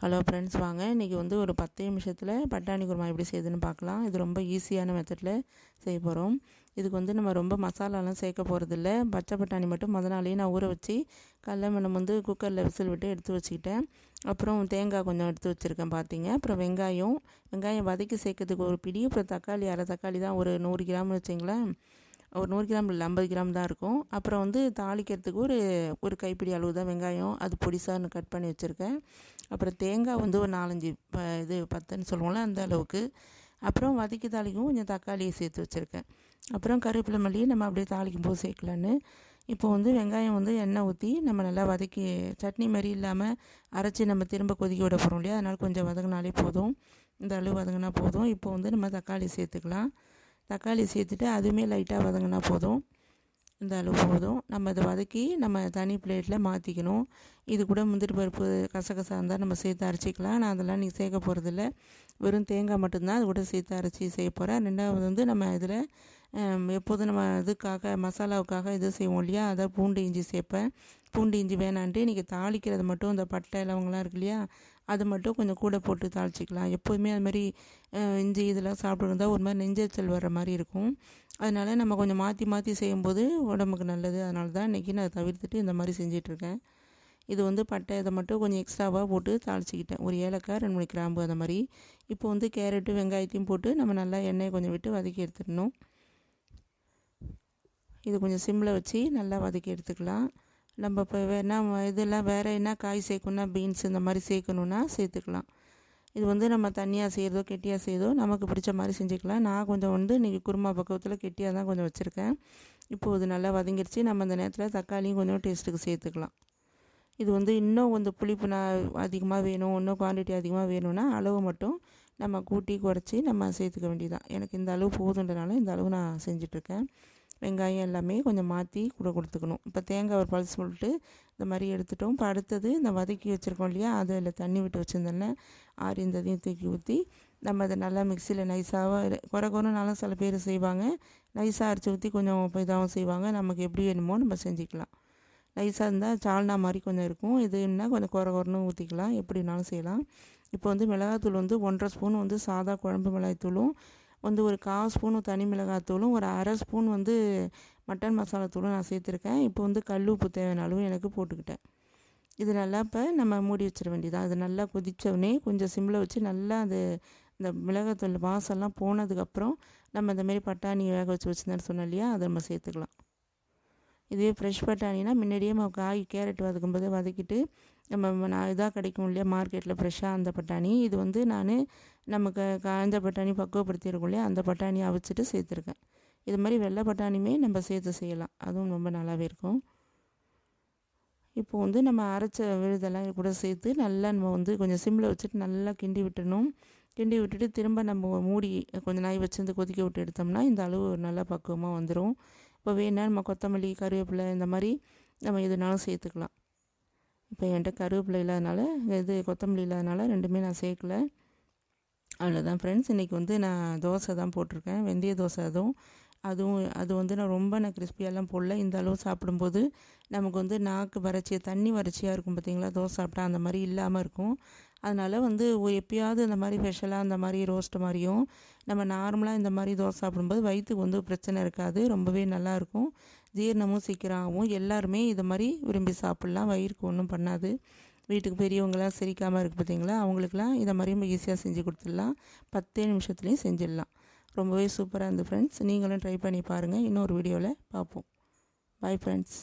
Hello friends, வாங்க இன்றைக்கி வந்து ஒரு 10 நிமிஷத்தில் பட்டாணி குருமா எப்படி செய்யுதுன்னு பார்க்கலாம். இது ரொம்ப ஈஸியான மெத்தடில் செய்ய போகிறோம். இதுக்கு வந்து நம்ம ரொம்ப மசாலாலாம் சேர்க்க போகிறதில்ல. பச்சை பட்டாணி மட்டும் நாளே நான் ஊற வச்சு கடலெண்ணெய் வந்து குக்கரில் விசில் விட்டு எடுத்து வச்சுக்கிட்டேன். அப்புறம் தேங்காய் கொஞ்சம் எடுத்து வச்சுருக்கேன் பார்த்தீங்க. அப்புறம் வெங்காயம் வதக்கி சேர்க்கறதுக்கு ஒரு பிடி. அப்புறம் தக்காளி அரை தக்காளி தான், ஒரு 100 கிராம் வச்சிங்களேன். ஒரு 100 கிராம் இல்லை, 50 கிராம் தான் இருக்கும். அப்புறம் வந்து தாளிக்கிறதுக்கு ஒரு ஒரு கைப்பிடி அளவு தான் வெங்காயம், அது பொடிசாக கட் பண்ணி வச்சுருக்கேன். அப்புறம் தேங்காய் வந்து ஒரு 4-5 இது 10ன்னு சொல்லுவோம்ல அந்த அளவுக்கு. அப்புறம் வதக்கி தாளிக்கும் கொஞ்சம் தக்காளியை சேர்த்து வச்சுருக்கேன். அப்புறம் கருவேப்பிலை மல்லி நம்ம அப்படியே தாளிக்கும் போது சேர்க்கலான்னு. இப்போ வந்து வெங்காயம் வந்து எண்ணெய் ஊற்றி நம்ம நல்லா வதக்கி, சட்னி மாதிரி இல்லாமல் அரைச்சி நம்ம திரும்ப கொதிக்க விட போகிறோம் இல்லையா, அதனால் கொஞ்சம் வதங்கினாலே போதும். இந்த அளவு வதங்கினா போதும். இப்போ வந்து நம்ம தக்காளி சேர்த்துக்கலாம். தக்காளி சேர்த்துட்டு அதுவுமே லைட்டாக வதங்கினா போதும். இந்த அளவு போதும். நம்ம இதை வதக்கி நம்ம தனி பிளேட்டில் மாற்றிக்கணும். இது கூட முந்திரி பருப்பு கசகசா இருந்தால் நம்ம சேர்த்து அரைச்சிக்கலாம். நான் அதெல்லாம் நீங்கள் சேர்க்க போகிறதில்ல. வெறும் தேங்காய் மட்டும்தான் அது கூட சேர்த்து அரைச்சி செய்ய போகிறேன். ரெண்டாவது வந்து நம்ம இதில் எப்போதும் நம்ம இதுக்காக மசாலாவுக்காக இது செய்வோம் இல்லையா, அதை பூண்டு இஞ்சி சேர்ப்பேன். பூண்டு இஞ்சி வேணான்ட்டு இன்றைக்கி தாளிக்கிறது மட்டும் இந்த பட்டை லவங்கெல்லாம் இருக்கு இல்லையா, அது மட்டும் கொஞ்சம் கூட போட்டு தாளிச்சிக்கலாம். எப்போதுமே அது மாதிரி இஞ்சி இதெல்லாம் சாப்பிட்ருந்தா ஒரு மாதிரி நெஞ்செரிச்சல் வர்ற மாதிரி இருக்கும். அதனால் நம்ம கொஞ்சம் மாற்றி மாற்றி செய்யும்போது உடம்புக்கு நல்லது. அதனால தான் இன்றைக்கி நான் தவிர்த்துட்டு இந்த மாதிரி செஞ்சிட்ருக்கேன். இது வந்து பட்டை இதை மட்டும் கொஞ்சம் எக்ஸ்ட்ராவாக போட்டு தாளிச்சிக்கிட்டேன். ஒரு ஏலக்காய், 2-3 கிராம்பு அந்த மாதிரி. இப்போ வந்து கேரட்டு வெங்காயத்தையும் போட்டு நம்ம நல்லா எண்ணெயை கொஞ்சம் விட்டு வதக்கி எடுத்துடணும். இது கொஞ்சம் சிம்மில் வச்சு நல்லா வதக்கி எடுத்துக்கலாம். நம்ம இப்போ இதெல்லாம் வேறு என்ன காய் சேர்க்கணுன்னா, பீன்ஸ் இந்த மாதிரி சேர்க்கணுன்னா சேர்த்துக்கலாம். இது வந்து நம்ம தண்ணியாக செய்கிறதோ கெட்டியாக செய்கிறதோ நமக்கு பிடிச்ச மாதிரி செஞ்சுக்கலாம். நான் கொஞ்சம் வந்து இன்றைக்கி குருமா பக்குவத்தில் கெட்டியாக தான் கொஞ்சம் வச்சுருக்கேன். இப்போது இது நல்லா வதங்கிடுச்சு. நம்ம அந்த நேரத்தில் தக்காளியும் கொஞ்சம் டேஸ்ட்டுக்கு சேர்த்துக்கலாம். இது வந்து இன்னும் கொஞ்சம் புளிப்பு அதிகமாக வேணும், இன்னும் குவான்டிட்டி அதிகமாக வேணும்னா அளவு மட்டும் நம்ம கூட்டி குறைச்சி நம்ம சேர்த்துக்க வேண்டியதான். எனக்கு இந்த அளவு போதுன்றனால இந்த அளவு நான் செஞ்சிட்ருக்கேன். வெங்காயம் எல்லாமே கொஞ்சம் மாற்றி கூட கொடுத்துக்கணும். இப்போ தேங்காய் ஒரு பல்ஸ் சொல்லிட்டு இந்த மாதிரி எடுத்துட்டோம். இப்போ அடுத்தது இந்த வதக்கி வச்சுருக்கோம் இல்லையா, அதில் தண்ணி விட்டு வச்சுருந்தேன். ஆறிந்ததையும் தூக்கி ஊற்றி நம்ம அதை நல்லா மிக்சியில் நைஸாக குறைனாலும் சில பேர் செய்வாங்க. நைஸாக அரைச்சி ஊற்றி கொஞ்சம் இதாகவும் செய்வாங்க. நமக்கு எப்படி வேணுமோ நம்ம செஞ்சுக்கலாம். நைஸாக இருந்தால் சால்னா மாதிரி கொஞ்சம் இருக்கும். இதுன்னா கொஞ்சம் குறைன்னு ஊற்றிக்கலாம். எப்படினாலும் செய்யலாம். இப்போ வந்து மிளகாத்தூள் வந்து 1.5 ஸ்பூன் வந்து சாதா குழம்பு மிளகாய்த்தூளும், வந்து ஒரு 1/4 ஸ்பூன் தனி மிளகாத்தூளும், ஒரு அரை ஸ்பூன் வந்து மட்டன் மசாலா தூளும் நான் சேர்த்துருக்கேன். இப்போ வந்து கல் உப்பு தேவையான அளவு எனக்கு போட்டுக்கிட்டேன். இது நல்லா இப்போ நம்ம மூடி வச்சிட வேண்டியதான். அது நல்லா கொதித்தோடனே கொஞ்சம் சிம்மில் வச்சு நல்லா இந்த மிளகாத்தூள் வாசம்லாம் போனதுக்கப்புறம் நம்ம இந்தமாரி பட்டாணி வேக வச்சு வச்சுருந்தேன்னு சொன்னோம் இல்லையா, அதை நம்ம சேர்த்துக்கலாம். இதுவே ஃப்ரெஷ் பட்டாணினா முன்னாடியே நம்ம காய் கேரட் வதக்கும்போது வதக்கிட்டு நான் இதாக கிடைக்கும் இல்லையா மார்க்கெட்டில் ஃப்ரெஷ்ஷாக அந்த பட்டாணி. இது வந்து நான் நமக்கு காய்ஞ்ச பட்டாணி பக்குவப்படுத்தியிருக்கோம் இல்லையா, அந்த பட்டாணியை அவிச்சிட்டு சேர்த்துருக்கேன். இது மாதிரி வெள்ளை பட்டாணியுமே நம்ம சேர்த்து செய்யலாம். அதுவும் ரொம்ப நல்லாவே இருக்கும். இப்போ வந்து நம்ம அரைச்ச விழுதெல்லாம் கூட சேர்த்து நல்லா நம்ம வந்து கொஞ்சம் சிம்மில் வச்சுட்டு நல்லா கிண்டி விட்டுடணும். கிண்டி விட்டுட்டு திரும்ப நம்ம மூடி கொஞ்சம் நாய் வச்சு கொதிக்க விட்டு எடுத்தோம்னா இந்த அளவு நல்லா பக்குவமாக வந்துடும். இப்போ வேணால் நம்ம கொத்தமல்லி, கருவேப்பிலை இந்த மாதிரி நம்ம எதுனாலும் சேர்த்துக்கலாம். இப்போ என்கிட்ட கருவேப்பிலை இல்லாதனால, கொத்தமல்லி இல்லாதனால ரெண்டுமே நான் சேர்க்கல. அவ்வளோதான் ஃப்ரெண்ட்ஸ். இன்றைக்கி வந்து நான் தோசை தான் போட்டிருக்கேன், வெந்தய தோசை. அது வந்து நான் கிறிஸ்பியாலாம் போடல. இந்த அளவு சாப்பிடும்போது நமக்கு வந்து நாக்கு தண்ணி வறட்சியாக இருக்கும் பார்த்திங்களா, தோசை சாப்பிட்டா அந்த மாதிரி இல்லாமல் இருக்கும். அதனால் வந்து எப்பயாவது இந்த மாதிரி ஸ்பெஷலாக இந்த மாதிரி ரோஸ்ட் மாதிரியும் நம்ம நார்மலாக இந்த மாதிரி தோசை சாப்பிடும்போது வயிற்றுக்கு வந்து பிரச்சனை இருக்காது. ரொம்பவே நல்லாயிருக்கும். ஜீரணமும் சீக்கிரம் ஆகும். எல்லாருமே இதை மாதிரி விரும்பி சாப்பிட்லாம். வயிறுக்கு ஒன்றும் பண்ணாது. வீட்டுக்கு பெரியவங்களாம் செரிக்காமல் இருக்குது பார்த்திங்களா, அவங்களுக்குலாம் இதை மாதிரி ஈஸியாக செஞ்சு கொடுத்துடலாம். 10 நிமிஷத்துலேயும் செஞ்சிடலாம். ரொம்பவே சூப்பராக இருந்து ஃப்ரெண்ட்ஸ். நீங்களும் ட்ரை பண்ணி பாருங்கள். இன்னொரு வீடியோவில் பார்ப்போம். Bye friends.